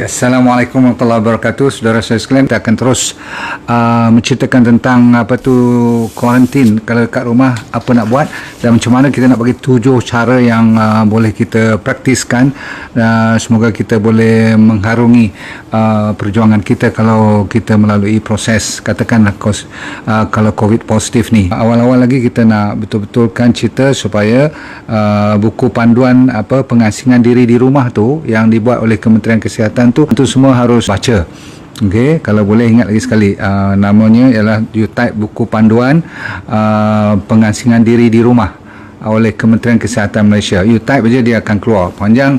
Assalamualaikum warahmatullahi wabarakatuh. Saudara saya sekalian, kita akan terus menceritakan tentang kuarantin kalau kat rumah, apa nak buat dan macam mana kita nak bagi 7 cara yang boleh kita praktiskan. Semoga kita boleh mengharungi perjuangan kita kalau kita melalui proses, katakanlah kalau COVID positif ni. Awal-awal lagi kita nak betul-betulkan cerita supaya buku panduan pengasingan diri di rumah tu yang dibuat oleh Kementerian Kesihatan tu semua harus baca. Okey, kalau boleh ingat lagi sekali, namanya ialah you type buku panduan pengasingan diri di rumah oleh Kementerian Kesihatan Malaysia. You type aja dia akan keluar panjang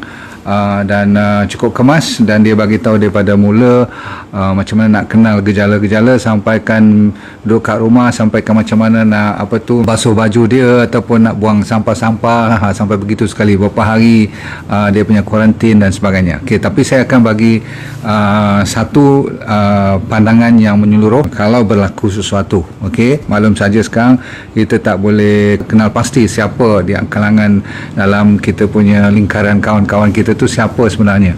dan cukup kemas, dan dia bagi tahu daripada mula macam mana nak kenal gejala-gejala, sampaikan duduk kat rumah, sampaikan macam mana nak basuh baju dia ataupun nak buang sampah-sampah, sampai begitu sekali berapa hari dia punya kuarantin dan sebagainya. Okey, tapi saya akan bagi satu pandangan yang menyeluruh kalau berlaku sesuatu. Okey, maklum saja sekarang kita tak boleh kenal pasti siapa di kalangan dalam kita punya lingkaran kawan-kawan kita tu siapa sebenarnya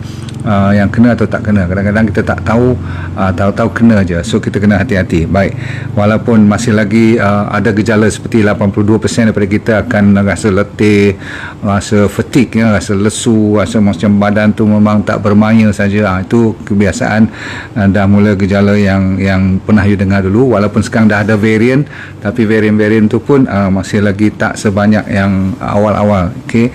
yang kena atau tak kena. Kadang-kadang kita tak tahu, tahu-tahu kena je. So kita kena hati-hati. Baik, walaupun masih lagi ada gejala seperti 82% daripada kita akan rasa letih, rasa fatigue, rasa lesu, rasa macam badan tu memang tak bermaya saja. Itu kebiasaan, dah mula gejala yang pernah you dengar dulu. Walaupun sekarang dah ada varian, tapi varian-varian tu pun masih lagi tak sebanyak yang awal-awal. Okey,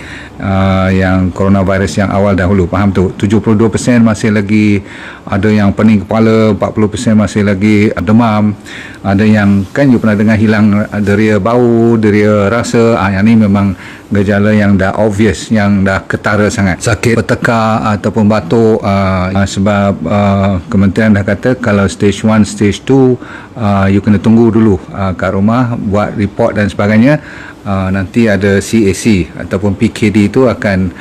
yang coronavirus yang awal dahulu. Faham tu? 72% masih lagi ada yang pening kepala, 40% masih lagi demam, ada yang kan you pernah dengar hilang deria bau, deria rasa. Yang ni memang gejala yang dah obvious, yang dah ketara sangat. Sakit bertekak ataupun batuk, sebab kementerian dah kata kalau stage 1, stage 2 you kena tunggu dulu kat rumah, buat report dan sebagainya. Nanti ada CAC ataupun PKD itu akan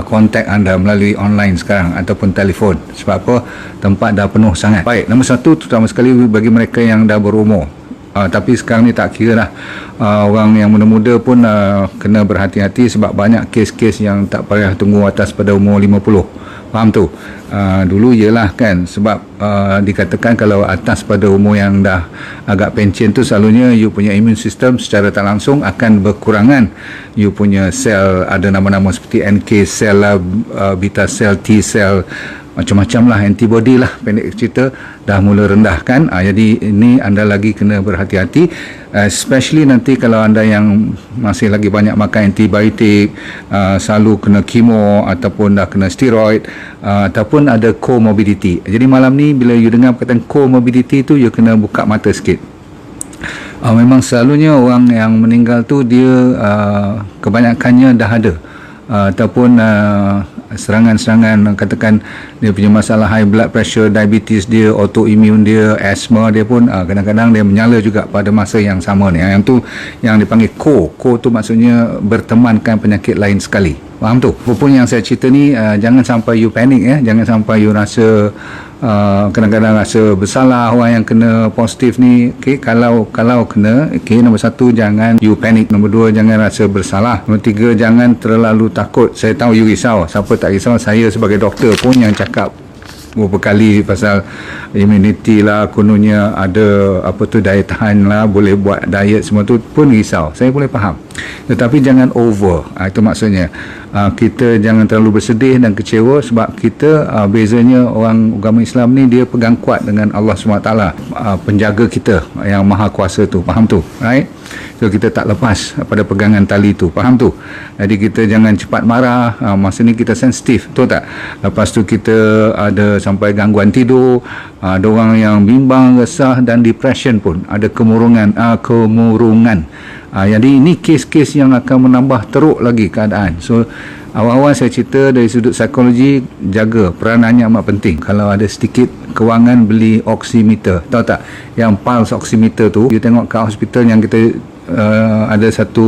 kontak anda melalui online sekarang ataupun telefon. Sebab apa? Tempat dah penuh sangat. Baik, nombor satu terutama sekali bagi mereka yang dah berumur. Tapi sekarang ni tak kira lah, orang yang muda-muda pun kena berhati-hati sebab banyak kes-kes yang tak payah tunggu atas pada umur 50. Faham tu? Dulu ialah kan, sebab dikatakan kalau atas pada umur yang dah agak pencen tu, selalunya you punya immune system secara tak langsung akan berkurangan. You punya sel, ada nama-nama seperti NK sel lah, beta sel, T sel, macam-macam lah, antibody lah, pendek cerita, dah mula rendah kan. Jadi ini anda lagi kena berhati-hati, especially nanti kalau anda yang masih lagi banyak makan antibiotik, selalu kena kemo ataupun dah kena steroid, ataupun ada comorbidity. Jadi malam ni bila you dengar perkataan comorbidity tu, you kena buka mata sikit. Memang selalunya orang yang meninggal tu dia kebanyakannya dah ada ataupun serangan-serangan, katakan dia punya masalah high blood pressure, diabetes dia, autoimmune dia, asma dia pun kadang-kadang dia menyala juga pada masa yang sama ni. Yang tu yang dipanggil co tu maksudnya bertemankan penyakit lain sekali. Faham tu? Apapun yang saya cerita ni, jangan sampai you panik ya, jangan sampai you rasa kadang-kadang rasa bersalah orang yang kena positif ni. Okey, kalau kena, okey, nombor satu jangan you panik, nombor dua jangan rasa bersalah, nombor tiga jangan terlalu takut. Saya tahu you risau, siapa tak risau? Saya sebagai doktor pun yang cakap beberapa kali pasal immunity lah, kononnya ada daya tahan lah, boleh buat diet, semua tu pun risau. Saya boleh faham, tetapi jangan over. Itu maksudnya kita jangan terlalu bersedih dan kecewa, sebab kita bezanya orang agama Islam ni, dia pegang kuat dengan Allah SWT, penjaga kita yang maha kuasa tu. Faham tu? Right? So kita tak lepas pada pegangan tali tu. Faham tu? Jadi kita jangan cepat marah. Masa ni kita sensitif, betul tak? Lepas tu kita ada sampai gangguan tidur, ada orang yang bimbang, resah dan depression pun, ada kemurungan. Jadi ini kes-kes yang akan menambah teruk lagi keadaan. So awal-awal saya cerita dari sudut psikologi, jaga, peranannya amat penting. Kalau ada sedikit kewangan, beli oximeter. Tahu tak? Yang pulse oximeter tu, you tengok kat hospital yang kita ada satu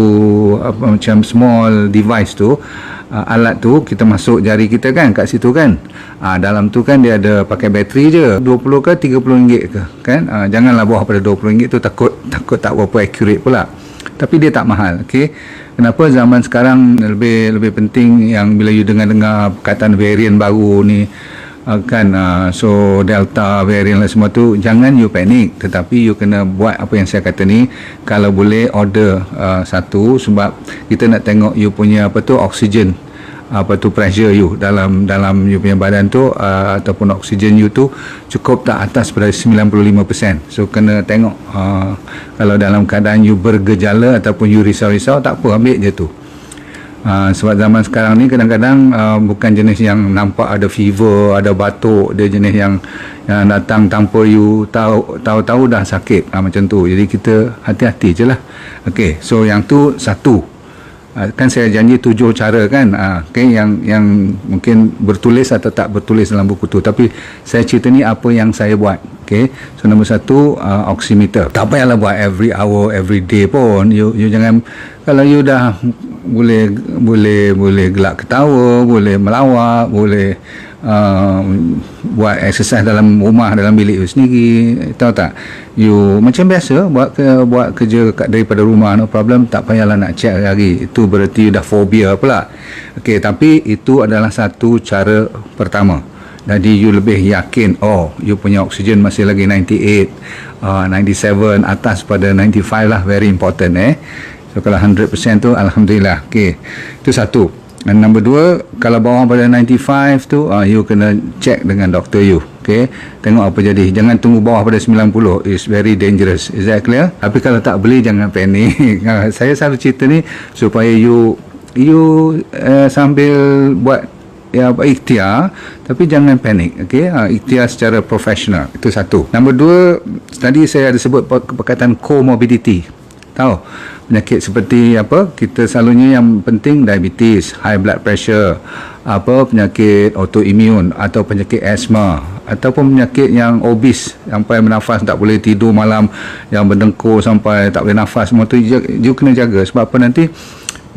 macam small device tu, alat tu kita masuk jari kita kan kat situ kan. Dalam tu kan dia ada pakai bateri je, 20 ke 30 ringgit ke kan. Janganlah bawah pada 20 ringgit tu, takut tak berapa accurate pula. Tapi dia tak mahal. Okey, kenapa zaman sekarang lebih penting yang bila you dengar perkataan varian baru ni, so Delta variant lah semua tu, jangan you panik, tetapi you kena buat apa yang saya kata ni. Kalau boleh order satu, sebab kita nak tengok you punya oksigen, pressure you dalam you punya badan tu, ataupun oksigen you tu cukup tak atas pada 95%. So kena tengok, kalau dalam keadaan you bergejala ataupun you risau-risau, tak apa, ambil je tu. Sebab zaman sekarang ni kadang-kadang bukan jenis yang nampak ada fever, ada batuk, dia jenis yang datang tanpa you tahu dah sakit, macam tu. Jadi kita hati-hati je lah. Okay, so yang tu satu. Kan saya janji 7 cara kan, yang mungkin bertulis atau tak bertulis dalam buku tu, tapi saya cerita ni apa yang saya buat. Okay, so nombor 1, oximeter. Tak payahlah buat every hour, every day pun. You jangan, kalau you dah boleh gelak ketawa, boleh melawak, boleh buat exercise dalam rumah, dalam bilik you sendiri, tahu tak, you macam biasa buat kerja daripada rumah, no problem, tak payahlah nak check lagi. Itu berarti you dah fobia pula. Okay, tapi itu adalah satu cara pertama. Jadi you lebih yakin, you punya oksigen masih lagi 98, 97, atas pada 95 lah, very important. So kalau 100% tu alhamdulillah. Okay, itu satu. Dan nombor 2, kalau bawah pada 95 tu, you kena check dengan doktor you. Okay, tengok apa jadi. Jangan tunggu bawah pada 90, it's very dangerous. Is that clear? Tapi kalau tak boleh, jangan panik. Saya selalu cerita ni supaya you sambil buat ikhtiar, tapi jangan panik. Okay, ikhtiar secara profesional. Itu satu. Nombor 2, tadi saya ada sebut perkataan comorbidity. Tahu penyakit seperti apa, kita selalunya yang penting diabetes, high blood pressure, penyakit autoimmune atau penyakit asma, ataupun penyakit yang obes sampai bernafas tak boleh tidur malam, yang berdengkur sampai tak boleh nafas, semua tu you kena jaga. Sebab apa nanti,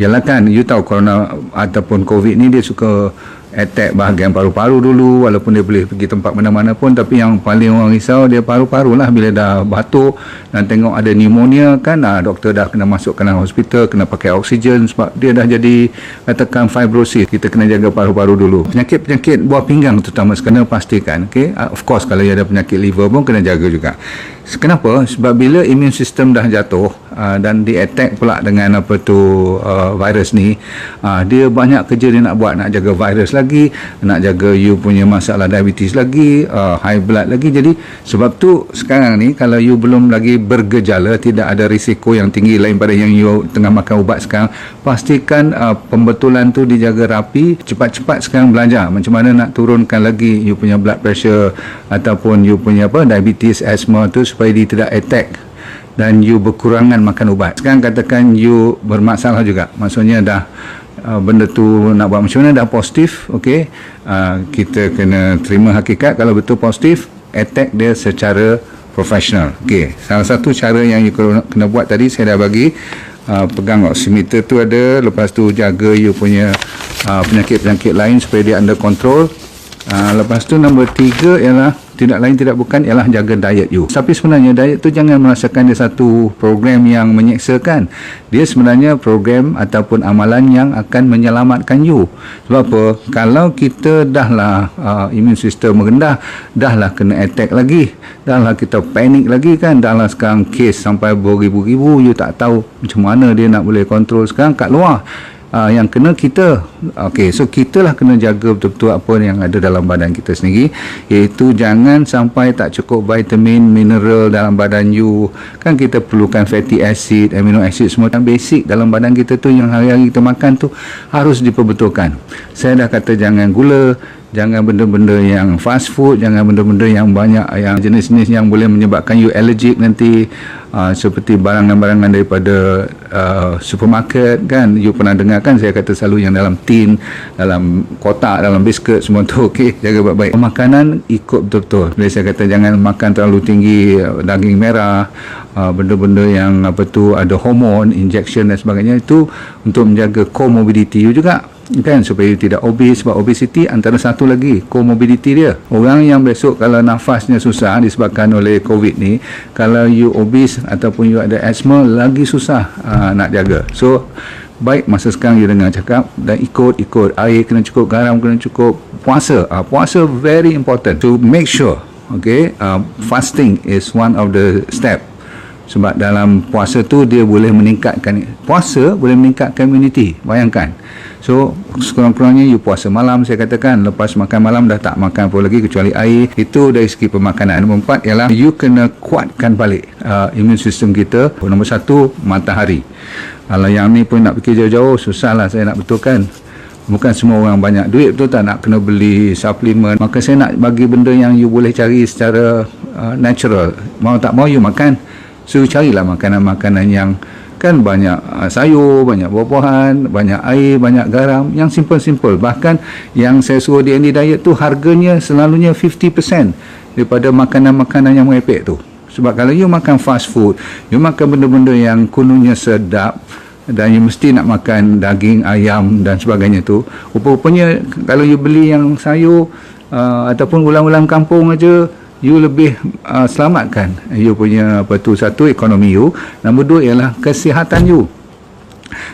yalah kan, you tahu corona ataupun covid ni dia suka attack bahagian paru-paru dulu, walaupun dia boleh pergi tempat mana-mana pun, tapi yang paling orang risau dia paru-paru lah. Bila dah batuk dan tengok ada pneumonia kan, doktor dah kena masukkan dalam hospital, kena pakai oksigen sebab dia dah jadi katakan fibrosis. Kita kena jaga paru-paru dulu. Penyakit buah pinggang terutama kena pastikan. Okay? Of course kalau ada penyakit liver pun kena jaga juga. Kenapa? Sebab bila immune system dah jatuh dan di attack pula dengan virus ni, dia banyak kerja dia nak buat, nak jaga virus lagi, nak jaga you punya masalah diabetes lagi, high blood lagi. Jadi sebab tu sekarang ni kalau you belum lagi bergejala, tidak ada risiko yang tinggi lain pada yang you tengah makan ubat sekarang, pastikan pembetulan tu dijaga rapi. Cepat-cepat sekarang belajar macam mana nak turunkan lagi you punya blood pressure ataupun you punya diabetes, asma tu, supaya dia tidak attack dan you berkurangan makan ubat. Sekarang katakan you bermasalah juga, maksudnya dah benda tu nak buat macam mana, dah positif. Okay, kita kena terima hakikat. Kalau betul positif, attack dia secara profesional. Okay, salah satu cara yang you kena buat tadi saya dah bagi. Pegang oximeter tu ada, lepas tu jaga you punya penyakit-penyakit lain supaya dia under control. Lepas tu nombor 3 ialah tidak lain tidak bukan ialah jaga diet you. Tapi sebenarnya diet tu jangan merasakan dia satu program yang menyeksakan. Dia sebenarnya program ataupun amalan yang akan menyelamatkan you. Sebab apa? Kalau kita dahlah immune system merendah, dahlah kena attack lagi, dahlah kita panik lagi kan, dahlah sekarang kes sampai beribu-ribu, you tak tahu macam mana dia nak boleh kontrol sekarang kat luar. Yang kena kita. Okey, so kita lah kena jaga betul-betul apa yang ada dalam badan kita sendiri, iaitu jangan sampai tak cukup vitamin, mineral dalam badan you. Kan kita perlukan fatty acid, amino acid, semua yang basic dalam badan kita tu yang hari-hari kita makan tu harus diperbetulkan. Saya dah kata jangan gula, jangan benda-benda yang fast food, jangan benda-benda yang banyak yang jenis-jenis yang boleh menyebabkan you allergic nanti, seperti barangan-barangan daripada supermarket kan. You pernah dengar kan saya kata selalu yang dalam tin, dalam kotak, dalam biskut, semua tu. Okey, jaga baik-baik. Makanan ikut betul-betul. Bila saya kata jangan makan terlalu tinggi daging merah, benda-benda yang ada hormon, injection dan sebagainya, itu untuk menjaga comorbidity you juga kan, supaya you tidak obes. Sebab obesity antara satu lagi comorbidity dia. Orang yang besok kalau nafasnya susah disebabkan oleh COVID ni, kalau you obes ataupun you ada asma, lagi susah nak jaga. So baik masa sekarang you dengar cakap, dan ikut air kena cukup, garam kena cukup, puasa very important to make sure. Okay, fasting is one of the step, sebab dalam puasa tu dia boleh meningkatkan immunity. Bayangkan, so sekurang-kurangnya you puasa malam, saya katakan lepas makan malam dah tak makan apa lagi kecuali air. Itu dari segi pemakanan. Nombor 4 ialah you kena kuatkan balik immune system kita. Nombor 1, matahari. Kalau yang ni pun nak fikir jauh-jauh, susahlah saya nak betulkan. Bukan semua orang banyak duit, betul tak, nak kena beli suplemen. Maka saya nak bagi benda yang you boleh cari secara natural. Mau tak mau you makan, so carilah makanan-makanan yang kan banyak sayur, banyak buah-buahan, banyak air, banyak garam, yang simple-simple. Bahkan yang saya suruh DND diet tu harganya selalunya 50% daripada makanan-makanan yang merepek tu. Sebab kalau you makan fast food, you makan benda-benda yang kononnya sedap, dan you mesti nak makan daging, ayam dan sebagainya tu, rupa-rupanya kalau you beli yang sayur ataupun ulam-ulam kampung aja, you lebih selamatkan you punya satu, ekonomi you. Nombor 2 ialah kesihatan you.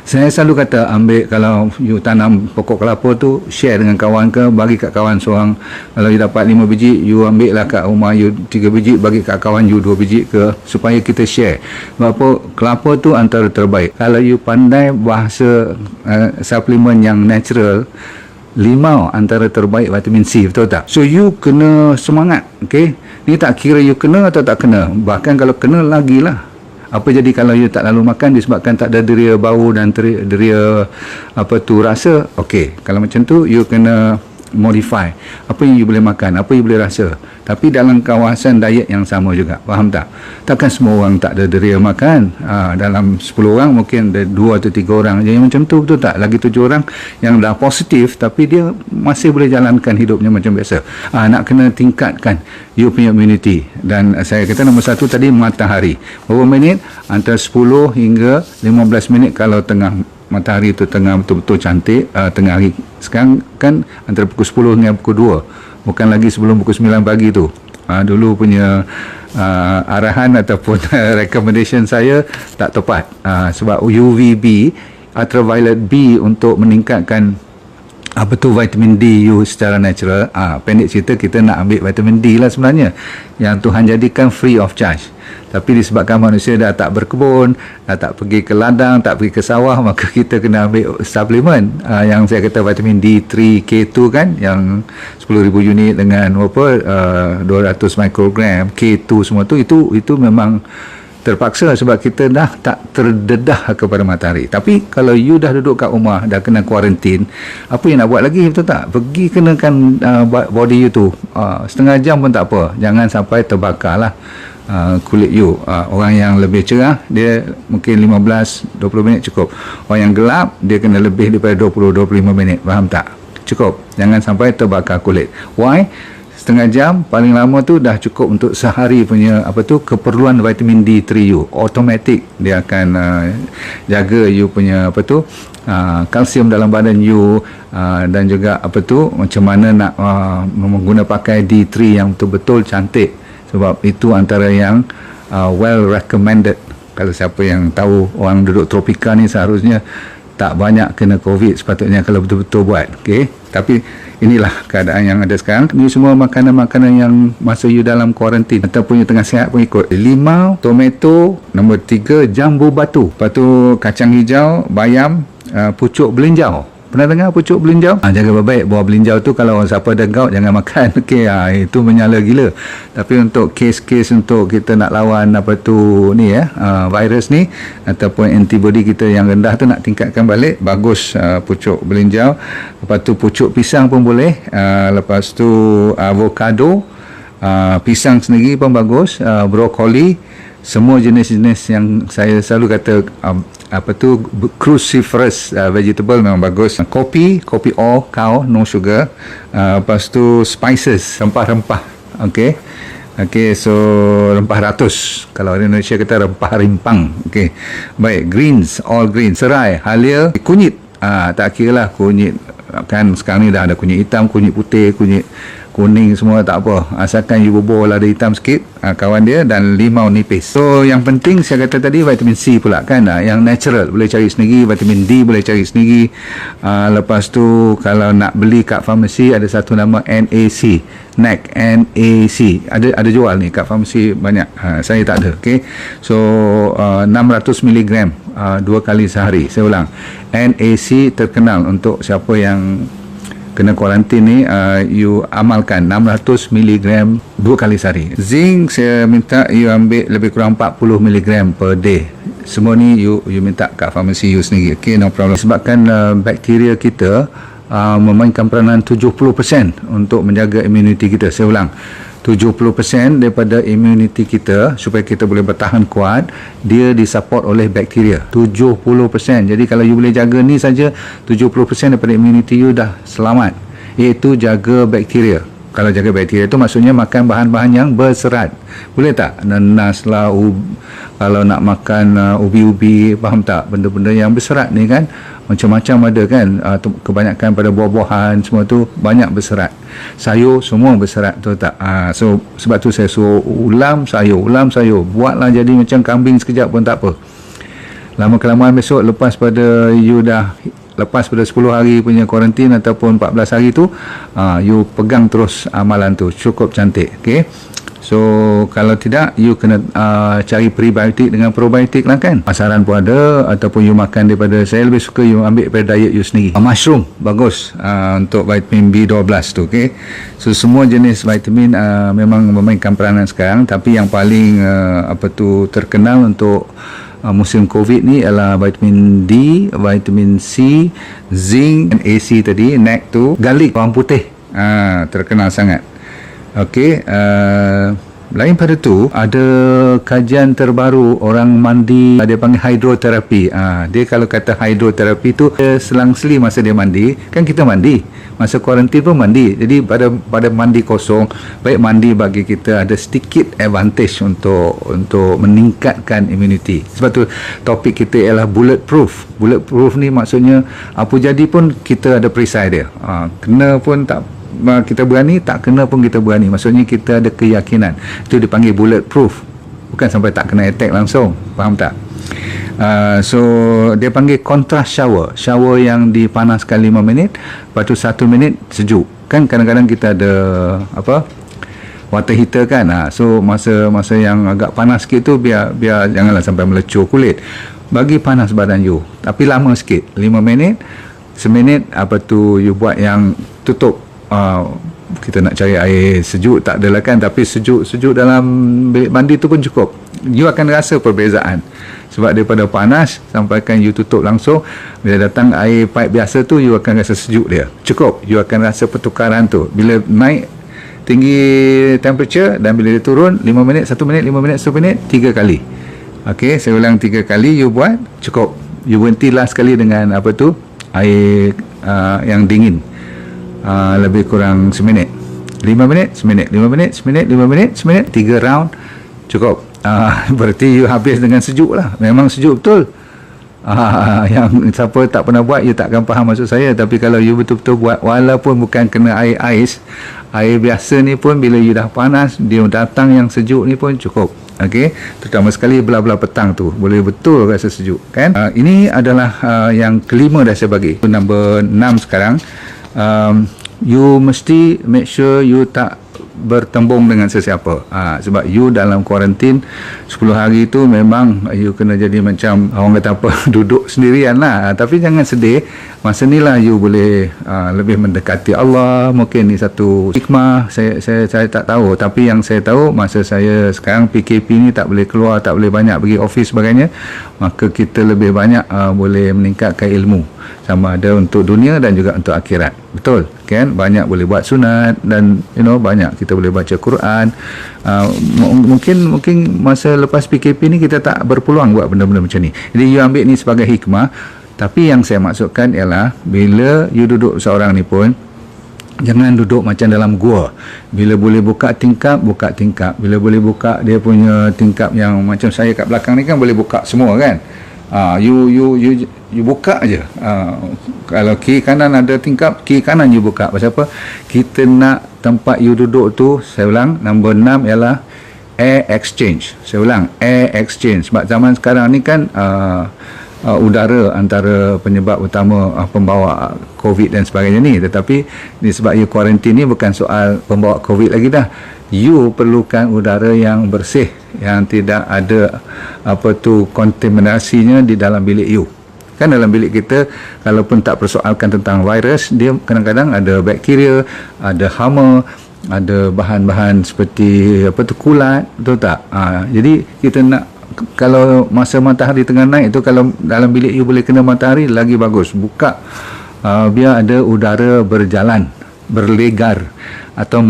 Saya selalu kata, ambil, kalau you tanam pokok kelapa tu, share dengan kawan ke, bagi kat kawan seorang. Kalau you dapat 5 biji, you ambil lah kat rumah you 3 biji, bagi kat kawan you 2 biji ke, supaya kita share. Sebab apa? Kelapa tu antara terbaik. Kalau you pandai bahasa suplemen yang natural, limau antara terbaik vitamin C, betul tak? So you kena semangat, okay? Ni tak kira you kena atau tak kena, bahkan kalau kena lagilah. Apa jadi kalau you tak lalu makan disebabkan tak ada deria bau dan deria rasa? Okey, kalau macam tu you kena modify apa yang you boleh makan, apa you boleh rasa, tapi dalam kawasan diet yang sama juga. Faham tak? Takkan semua orang tak ada deria makan. Dalam 10 orang mungkin ada 2 atau 3 orang je yang macam tu, betul tak? Lagi 7 orang yang dah positif tapi dia masih boleh jalankan hidupnya macam biasa. Nak kena tingkatkan you punya immunity. Dan saya kata nombor 1 tadi, matahari. Berapa minit? Antara 10 hingga 15 minit kalau tengah matahari tu tengah betul-betul cantik. Tengah hari sekarang kan antara pukul 10 hingga pukul 2, bukan lagi sebelum pukul 9 pagi tu. Dulu punya arahan ataupun recommendation saya tak tepat, sebab UVB, ultraviolet B, untuk meningkatkan vitamin D you secara natural. Pendek cerita, kita nak ambil vitamin D lah sebenarnya, yang Tuhan jadikan free of charge. Tapi disebabkan manusia dah tak berkebun, dah tak pergi ke ladang, tak pergi ke sawah, maka kita kena ambil suplemen yang saya kata vitamin D3 K2 kan, yang 10,000 unit dengan 200 mikrogram K2 semua tu, itu memang terpaksa sebab kita dah tak terdedah kepada matahari. Tapi kalau you dah duduk kat rumah, dah kena kuarantin, apa yang nak buat lagi, betul tak? Pergi kenakan body you tu setengah jam pun tak apa, jangan sampai terbakar lah kulit you. Orang yang lebih cerah dia mungkin 15-20 minit cukup. Orang yang gelap dia kena lebih daripada 20-25 minit. Faham tak? Cukup, jangan sampai terbakar kulit. Why? Setengah jam paling lama tu dah cukup untuk sehari punya keperluan vitamin D3 you. Automatic dia akan jaga you punya kalsium dalam badan you, dan juga macam mana nak menggunakan pakai D3 yang betul-betul cantik. Sebab itu antara yang well recommended. Kalau siapa yang tahu, orang duduk tropika ni seharusnya tak banyak kena COVID sepatutnya kalau betul-betul buat. Okay? Tapi inilah keadaan yang ada sekarang. Ini semua makanan-makanan yang masa you dalam kuarantin ataupun you tengah sihat pun ikut. Limau, tomato. Nombor 3, jambu batu. Lepas tu kacang hijau, bayam, pucuk belinjau. Pernah dengar pucuk belinjau? Jaga baik-baik buah belinjau tu. Kalau siapa ada gout jangan makan. Okey, itu menyala gila. Tapi untuk kes-kes untuk kita nak lawan virus ni ataupun antibody kita yang rendah tu nak tingkatkan balik, bagus pucuk belinjau. Lepas tu pucuk pisang pun boleh. Lepas tu avocado, pisang sendiri pun bagus, brokoli, semua jenis-jenis yang saya selalu kata cruciferous vegetable memang bagus. Kopi all cow, no sugar. Lepas tu spices, rempah-rempah. Okey, so rempah ratus. Kalau orang Indonesia kata rempah rimpang. Okey. Baik, greens, all green, serai, halia, kunyit. Tak kira lah kunyit, kan sekarang ni dah ada kunyit hitam, kunyit putih, kunyit kuning semua tak apa, asalkan you bubur lada hitam sikit, kawan dia, dan limau nipis. So yang penting saya kata tadi vitamin C pula kan, yang natural boleh cari sendiri, vitamin D boleh cari sendiri. Lepas tu kalau nak beli kat farmasi ada satu nama NAC, NAC ada jual ni kat farmasi banyak. Saya tak ada. Okay, so 600 mg 2 kali sehari. Saya ulang, NAC terkenal untuk siapa yang kena kuarantin ni, you amalkan 600 mg 2 kali sehari. Zinc saya minta you ambil lebih kurang 40 mg per day. Semua ni you minta kat farmasi you sendiri. Okay, no problem. Sebabkan bakteria kita memainkan peranan 70% untuk menjaga imuniti kita. Saya ulang, 70% daripada imuniti kita supaya kita boleh bertahan kuat, dia disupport oleh bakteria. 70%. Jadi kalau you boleh jaga ni saja, 70% daripada imuniti you dah selamat, iaitu jaga bakteria. Kalau jaga bakteria itu maksudnya makan bahan-bahan yang berserat. Boleh tak? Nanas lah, kalau nak makan ubi-ubi, faham tak? Benda-benda yang berserat ni kan, macam-macam ada kan, kebanyakan pada buah-buahan semua tu banyak berserat. Sayur semua berserat, tu tak? So sebab tu saya suruh ulam sayur, buatlah jadi macam kambing sekejap pun tak apa. Lama kelamaan besok lepas pada 10 hari punya kuarantin ataupun 14 hari tu, you pegang terus amalan tu, cukup cantik. Okay, so kalau tidak, you kena cari prebiotik dengan probiotik lah kan, pasaran pun ada, ataupun you makan daripada, saya lebih suka you ambil daripada diet you sendiri. Mushroom bagus untuk vitamin B12 tu. Okay, so semua jenis vitamin memang memainkan peranan sekarang, tapi yang paling terkenal untuk musim COVID ni ialah vitamin D, vitamin C, zinc, NAC tadi, NAC tu, garlic, bawang putih, terkenal sangat. Okey, lain pada tu ada kajian terbaru, orang mandi dia panggil hidroterapi. Dia kalau kata hidroterapi tu, selang-seli masa dia mandi, kan kita mandi masa kuarantin pun mandi, jadi pada mandi kosong, baik mandi bagi kita ada sedikit advantage untuk meningkatkan imuniti. Sebab tu topik kita ialah bulletproof. Bulletproof ni maksudnya apa jadi pun kita ada perisai dia, kena pun tak kita berani, tak kena pun kita berani. Maksudnya kita ada keyakinan. Itu dipanggil bulletproof. Bukan sampai tak kena attack langsung, faham tak? So dia panggil contrast shower yang dipanaskan 5 minit, lepas tu 1 minit sejuk. Kan kadang-kadang kita ada water heater kan, so masa yang agak panas sikit tu, biar janganlah sampai melecur kulit, bagi panas badan you, tapi lama sikit, 5 minit, seminit. You buat yang tutup. Kita nak cari air sejuk tak adalah kan, tapi sejuk dalam bilik mandi tu pun cukup. You akan rasa perbezaan, sebab daripada panas sampaikan you tutup langsung, bila datang air pipe biasa tu, you akan rasa sejuk dia, cukup. You akan rasa pertukaran tu bila naik tinggi temperature, dan bila dia turun 5 minit, 1 minit, 5 minit, 1 minit, 3 kali. Okey, saya ulang 3 kali, you buat cukup. You berhenti last sekali dengan air yang dingin, lebih kurang seminit, 5 minit, seminit, 5 minit, seminit, 5 minit, seminit, 3 round, cukup. Berarti you habis dengan sejuk lah. Memang sejuk betul. Yang siapa tak pernah buat, you tak akan faham maksud saya. Tapi kalau you betul-betul buat, walaupun bukan kena air ais, air biasa ni pun, bila you dah panas, dia datang yang sejuk ni pun cukup. Okey, terutama sekali belah-belah petang tu, boleh betul rasa sejuk kan. Ini adalah yang kelima dah saya bagi. Nombor 6 sekarang. You mesti make sure you tak bertembung dengan sesiapa. Sebab you dalam kuarantin 10 hari tu memang you kena jadi macam orang kata apa, duduk sendirian lah. Tapi jangan sedih, masa ni lah you boleh lebih mendekati Allah. Mungkin ni satu hikmah, saya tak tahu. Tapi yang saya tahu, masa saya sekarang PKP ni tak boleh keluar, tak boleh banyak pergi office sebagainya, maka kita lebih banyak boleh meningkatkan ilmu, sama ada untuk dunia dan juga untuk akhirat. Betul kan? Banyak boleh buat sunat, dan banyak kita boleh baca Quran. Mungkin masa lepas PKP ni kita tak berpeluang buat benda-benda macam ni. Jadi you ambil ni sebagai hikmah. Tapi yang saya maksudkan ialah, bila you duduk seorang ni pun, jangan duduk macam dalam gua. Bila boleh buka tingkap, buka tingkap. Bila boleh buka dia punya tingkap yang macam saya kat belakang ni kan, boleh buka semua kan. You buka aja. Kalau kiri kanan ada tingkap, kiri kanan you buka. Pasal apa? Kita nak tempat you duduk tu, saya ulang, nombor 6 ialah air exchange. Saya ulang, air exchange. Sebab zaman sekarang ni kan udara antara penyebab utama pembawa COVID dan sebagainya ni. Tetapi disebab you kuarantin ni bukan soal pembawa COVID lagi dah. You perlukan udara yang bersih, yang tidak ada kontaminasinya di dalam bilik you. Kan dalam bilik kita, kalaupun tak persoalkan tentang virus, dia kadang-kadang ada bakteria, ada hama, ada bahan-bahan seperti kulat, betul tak? Jadi kita nak, kalau masa matahari tengah naik tu, kalau dalam bilik you boleh kena matahari, lagi bagus. Buka, biar ada udara berjalan, berlegar atau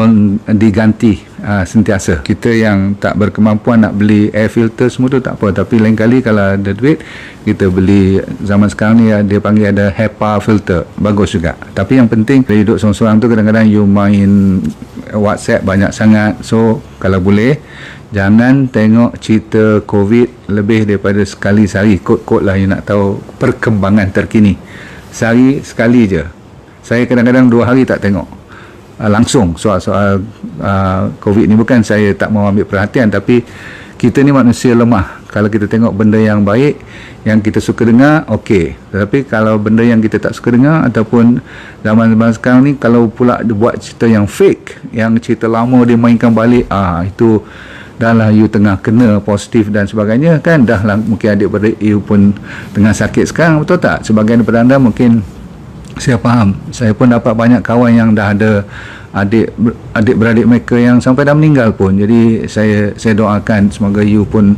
diganti sentiasa. Kita yang tak berkemampuan nak beli air filter semua tu tak apa, tapi lain kali kalau ada duit, kita beli, zaman sekarang ni dia panggil ada HEPA filter, bagus juga. Tapi yang penting, bila duduk seorang-seorang tu kadang-kadang you main WhatsApp banyak sangat, so kalau boleh jangan tengok cerita COVID lebih daripada sekali sehari. Kod-kod lah you nak tahu perkembangan terkini. Sehari sekali je. Saya kadang-kadang 2 hari tak tengok langsung soal-soal COVID ni. Bukan saya tak mau ambil perhatian, tapi kita ni manusia lemah. Kalau kita tengok benda yang baik, yang kita suka dengar, okey. Tetapi kalau benda yang kita tak suka dengar, ataupun zaman-zaman sekarang ni, kalau pula dia buat cerita yang fake, yang cerita lama dia mainkan balik, itu dah lah you tengah kena positif dan sebagainya kan. Dah lah mungkin adik-beradik you pun tengah sakit sekarang, betul tak? Sebagian daripada anda mungkin, saya faham, saya pun dapat banyak kawan yang dah ada adik-beradik mereka yang sampai dah meninggal pun. Jadi saya doakan semoga you pun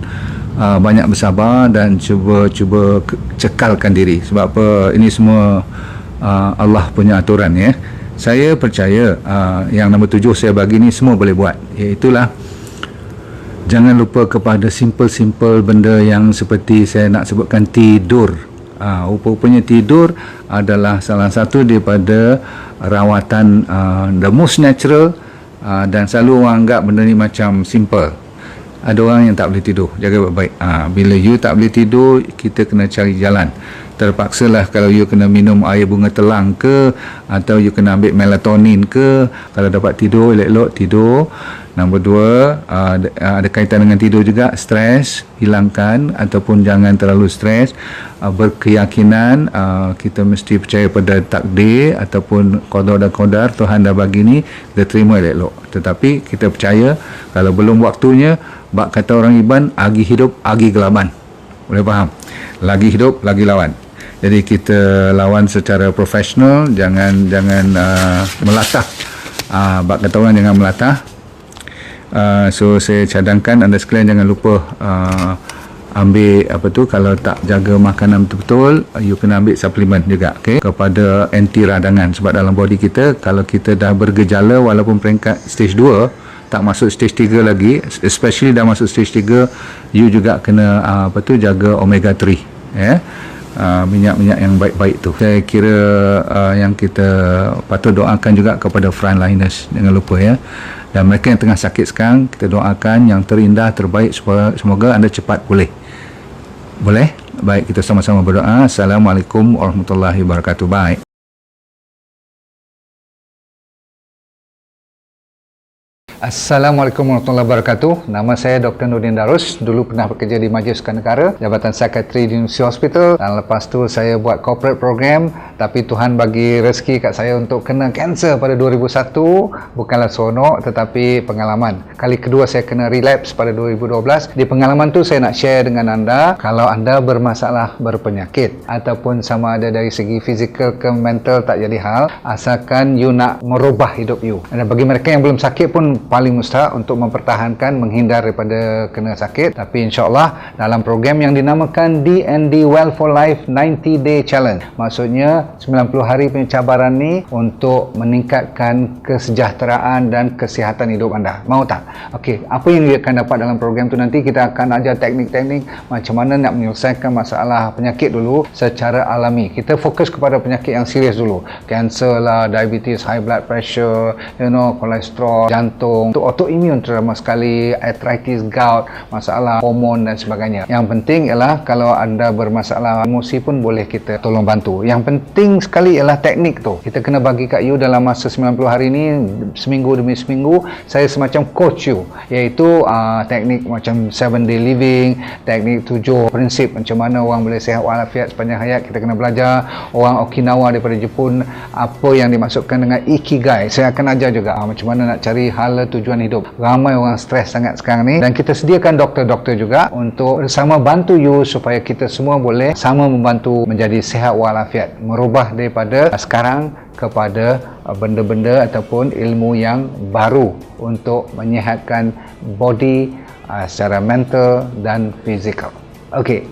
banyak bersabar dan cuba cekalkan diri. Sebab apa, ini semua Allah punya aturan ya. Saya percaya yang nombor 7 saya bagi ni semua boleh buat. Iaitulah, jangan lupa kepada simple benda yang seperti saya nak sebutkan, tidur. Rupanya tidur adalah salah satu daripada rawatan the most natural, dan selalu orang anggap benda ni macam simple. Ada orang yang tak boleh tidur, jaga baik-baik. Bila you tak boleh tidur, kita kena cari jalan. Terpaksalah kalau you kena minum air bunga telang ke, atau you kena ambil melatonin ke. Kalau dapat tidur, elok-elok tidur. Nombor 2, ada kaitan dengan tidur juga, stres, hilangkan ataupun jangan terlalu stres. Berkeyakinan, kita mesti percaya pada takdir ataupun qada dan qadar Tuhan dah bagi ni, kita terima elok-elok. Tetapi kita percaya kalau belum waktunya, bak kata orang Iban, agi hidup, agi gelaban. Boleh faham? Lagi hidup, lagi lawan. Jadi kita lawan secara profesional, jangan melatah. Bak kata orang, jangan melatah. So saya cadangkan anda sekalian jangan lupa ambil kalau tak jaga makanan betul-betul, you kena ambil suplemen juga, okay? Kepada anti radangan. Sebab dalam body kita, kalau kita dah bergejala walaupun peringkat stage 2, tak masuk stage 3 lagi, especially dah masuk stage 3, you juga kena jaga omega 3 ya. Minyak-minyak yang baik-baik tu. Saya kira yang kita patut doakan juga kepada frontliners, jangan lupa ya. Dan mereka yang tengah sakit sekarang, kita doakan yang terindah, terbaik, semoga anda cepat pulih. Boleh? Baik, kita sama-sama berdoa. Assalamualaikum warahmatullahi wabarakatuh. Baik. Assalamualaikum warahmatullahi wabarakatuh. Nama saya Dr. Nurdin Darus. Dulu pernah bekerja di Majlis Sukan Negara, Jabatan Psikiatri di University Hospital, dan lepas tu saya buat corporate program. Tapi Tuhan bagi rezeki kat saya untuk kena kanser pada 2001. Bukanlah seronok, tetapi pengalaman. Kali kedua saya kena relapse pada 2012. Di pengalaman tu saya nak share dengan anda, kalau anda bermasalah berpenyakit ataupun sama ada dari segi fizikal ke mental, tak jadi hal, asalkan you nak merubah hidup you. Dan bagi mereka yang belum sakit pun paling mustahak untuk mempertahankan, menghindar daripada kena sakit. Tapi insyaAllah dalam program yang dinamakan DND Well for Life 90 Day Challenge, maksudnya 90 hari punya cabaran ni untuk meningkatkan kesejahteraan dan kesihatan hidup anda. Mau tak? Okey, apa yang dia akan dapat dalam program tu, nanti kita akan ajar teknik-teknik macam mana nak menyelesaikan masalah penyakit dulu secara alami. Kita fokus kepada penyakit yang serius dulu, kanser lah, diabetes, high blood pressure, kolesterol, jantung, jantung, untuk autoimun terutama sekali, arthritis, gout, masalah hormon dan sebagainya. Yang penting ialah kalau anda bermasalah emosi pun boleh kita tolong bantu. Yang penting sekali ialah teknik tu. Kita kena bagi kat you dalam masa 90 hari ni, seminggu demi seminggu, saya semacam coach you, iaitu teknik macam 7 day living, teknik 7 prinsip macam mana orang boleh sihat walafiat sepanjang hayat. Kita kena belajar. Orang Okinawa daripada Jepun, apa yang dimaksudkan dengan ikigai, saya akan ajar juga macam mana nak cari hala tujuan hidup. Ramai orang stres sangat sekarang ni, dan kita sediakan doktor-doktor juga untuk bersama bantu you supaya kita semua boleh sama membantu menjadi sihat walafiat, merubah daripada sekarang kepada benda-benda ataupun ilmu yang baru untuk menyihatkan body secara mental dan fizikal. Okey,